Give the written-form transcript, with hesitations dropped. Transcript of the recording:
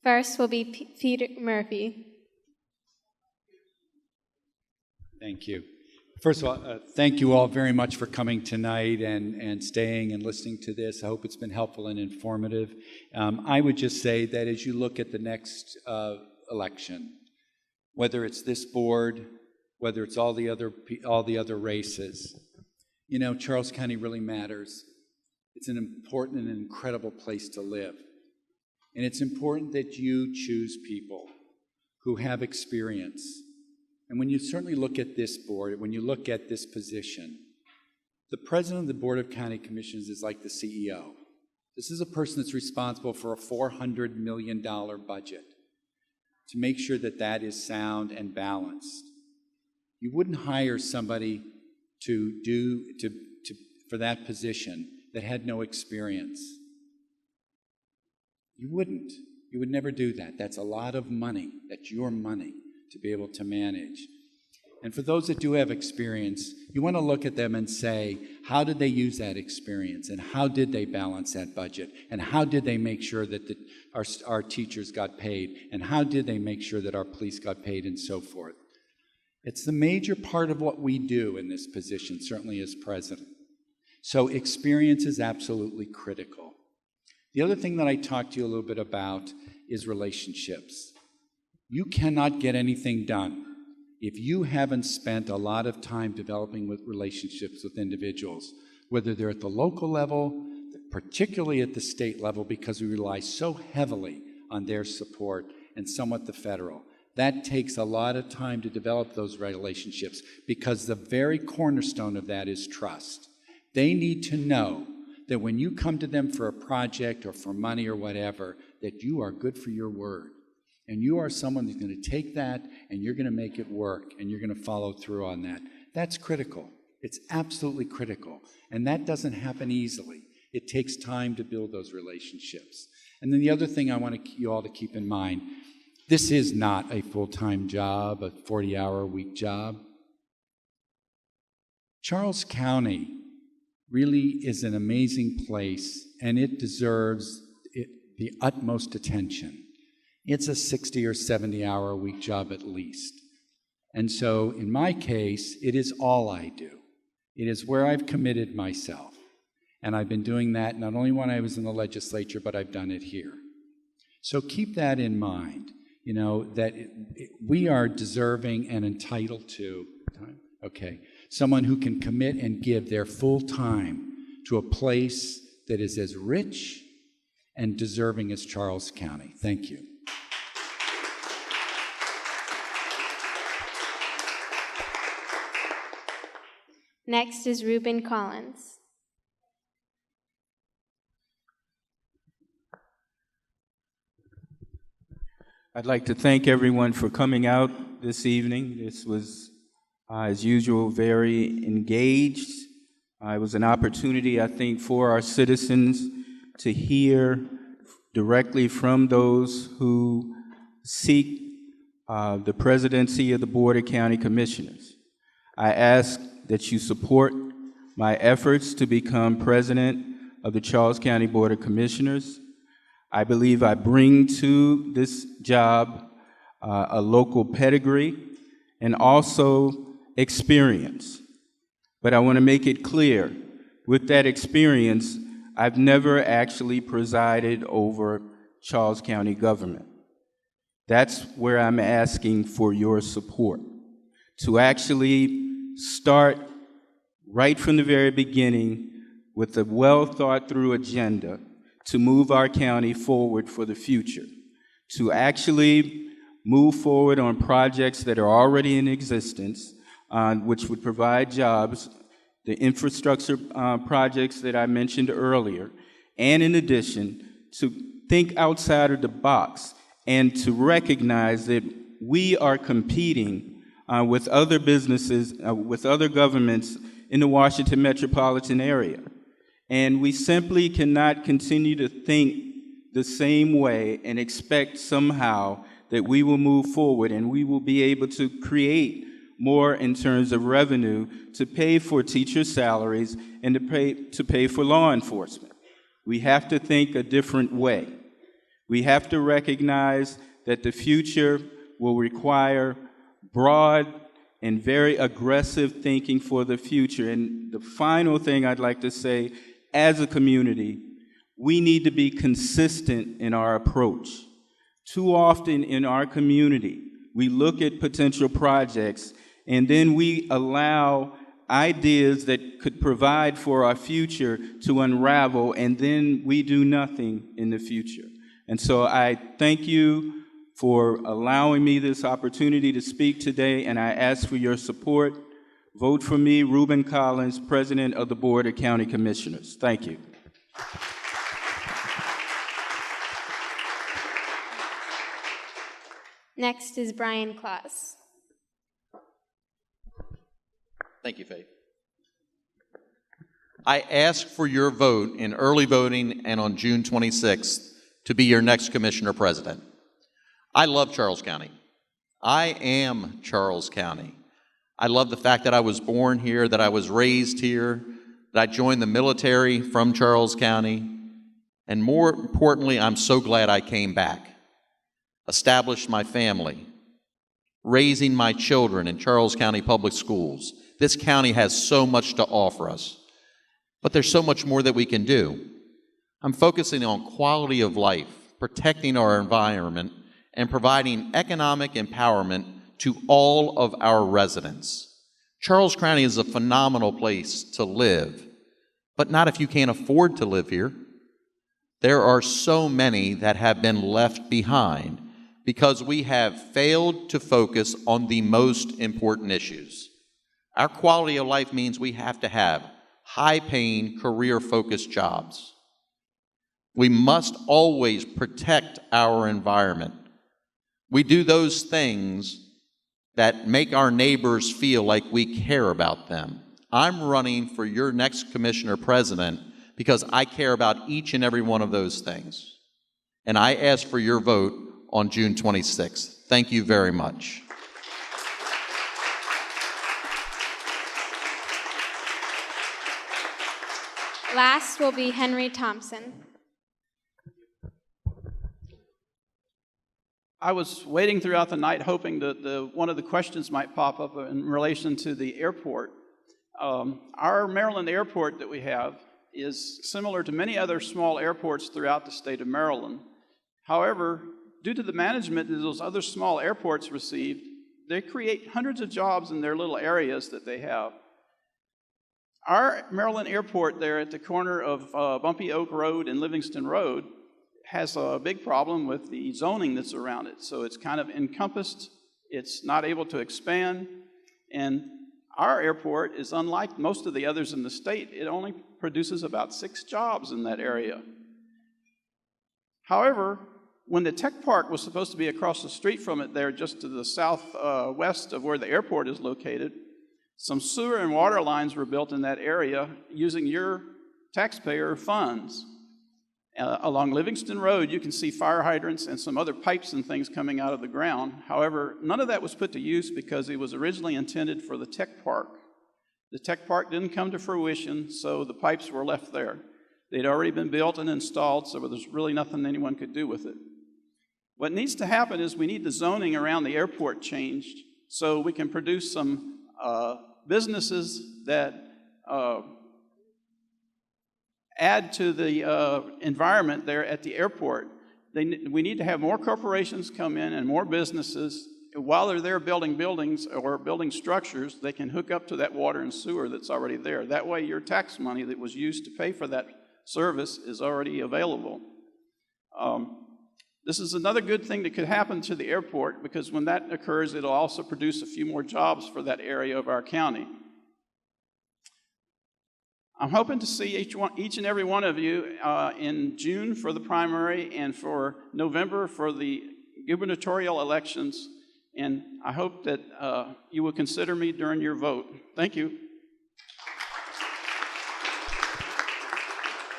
First will be Peter Murphy. Thank you. First of all, thank you all very much for coming tonight and staying and listening to this. I hope it's been helpful and informative. I would just say that as you look at the next election, whether it's this board, whether it's all the other races, you know, Charles County really matters. It's an important and incredible place to live. And it's important that you choose people who have experience. And when you certainly look at this board, when you look at this position, the president of the Board of County Commissioners is like the CEO. This is a person that's responsible for a $400 million budget to make sure that that is sound and balanced. You wouldn't hire somebody for that position that had no experience. You wouldn't. You would never do that. That's a lot of money. That's your money to be able to manage. And for those that do have experience, you want to look at them and say, how did they use that experience? And how did they balance that budget? And how did they make sure that our teachers got paid? And how did they make sure that our police got paid and so forth? It's the major part of what we do in this position, certainly as president. So experience is absolutely critical. The other thing that I talked to you a little bit about is relationships. You cannot get anything done if you haven't spent a lot of time developing relationships with individuals, whether they're at the local level, particularly at the state level, because we rely so heavily on their support, and somewhat the federal. That takes a lot of time to develop those relationships because the very cornerstone of that is trust. They need to know that when you come to them for a project or for money or whatever, that you are good for your word. And you are someone who's going to take that and you're going to make it work and you're going to follow through on that. That's critical. It's absolutely critical. And that doesn't happen easily. It takes time to build those relationships. And then the other thing I want you all to keep in mind, this is not a full-time job, a 40-hour-a-week job. Charles County really is an amazing place, and it deserves the utmost attention. It's a 60 or 70-hour-a-week job at least. And so in my case, it is all I do. It is where I've committed myself. And I've been doing that not only when I was in the legislature, but I've done it here. So keep that in mind, you know, that we are deserving and entitled to, someone who can commit and give their full time to a place that is as rich and deserving as Charles County. Thank you. Next is Reuben Collins. I'd like to thank everyone for coming out this evening. This was, as usual, very engaged. It was an opportunity, I think, for our citizens to hear directly from those who seek the presidency of the Board of County Commissioners. I ask that you support my efforts to become president of the Charles County Board of Commissioners. I believe I bring to this job a local pedigree and also experience. But I want to make it clear, with that experience, I've never actually presided over Charles County government. That's where I'm asking for your support, to actually start right from the very beginning with a well-thought-through agenda to move our county forward for the future, to actually move forward on projects that are already in existence, which would provide jobs, the infrastructure projects that I mentioned earlier, and in addition, to think outside of the box and to recognize that we are competing with other businesses, with other governments in the Washington metropolitan area. And we simply cannot continue to think the same way and expect somehow that we will move forward and we will be able to create more in terms of revenue to pay for teacher salaries and to pay for law enforcement. We have to think a different way. We have to recognize that the future will require broad and very aggressive thinking for the future. And the final thing I'd like to say, as a community, we need to be consistent in our approach. Too often in our community, we look at potential projects and then we allow ideas that could provide for our future to unravel, and then we do nothing in the future. And so I thank you for allowing me this opportunity to speak today, and I ask for your support. Vote for me, Reuben Collins, President of the Board of County Commissioners. Thank you. Next is Brian Claus. Thank you, Faith. I ask for your vote in early voting and on June 26th to be your next Commissioner President. I love Charles County. I am Charles County. I love the fact that I was born here, that I was raised here, that I joined the military from Charles County, and more importantly, I'm so glad I came back, established my family, raising my children in Charles County Public Schools. This county has so much to offer us, but there's so much more that we can do. I'm focusing on quality of life, protecting our environment, and providing economic empowerment to all of our residents. Charles County is a phenomenal place to live, but not if you can't afford to live here. There are so many that have been left behind because we have failed to focus on the most important issues. Our quality of life means we have to have high-paying, career-focused jobs. We must always protect our environment. We do those things that make our neighbors feel like we care about them. I'm running for your next Commissioner President because I care about each and every one of those things. And I ask for your vote on June 26th. Thank you very much. Last will be Henry Thompson. I was waiting throughout the night hoping that one of the questions might pop up in relation to the airport. Our Maryland airport that we have is similar to many other small airports throughout the state of Maryland. However, due to the management that those other small airports received, they create hundreds of jobs in their little areas that they have. Our Maryland airport there at the corner of Bumpy Oak Road and Livingston Road has a big problem with the zoning that's around it. So it's kind of encompassed, it's not able to expand, and our airport is unlike most of the others in the state. It only produces about 6 jobs in that area. However, when the tech park was supposed to be across the street from it there, just to the southwest of where the airport is located, some sewer and water lines were built in that area using your taxpayer funds. Along Livingston Road, you can see fire hydrants and some other pipes and things coming out of the ground. However, none of that was put to use because it was originally intended for the tech park. The tech park didn't come to fruition, so the pipes were left there. They'd already been built and installed, so there's really nothing anyone could do with it. What needs to happen is we need the zoning around the airport changed so we can produce some businesses that add to the environment there at the airport. We need to have more corporations come in and more businesses. While they're there building buildings or building structures, they can hook up to that water and sewer that's already there. That way your tax money that was used to pay for that service is already available. This is another good thing that could happen to the airport, because when that occurs, it'll also produce a few more jobs for that area of our county. I'm hoping to see each and every one of you in June for the primary and for November for the gubernatorial elections, and I hope that you will consider me during your vote. Thank you.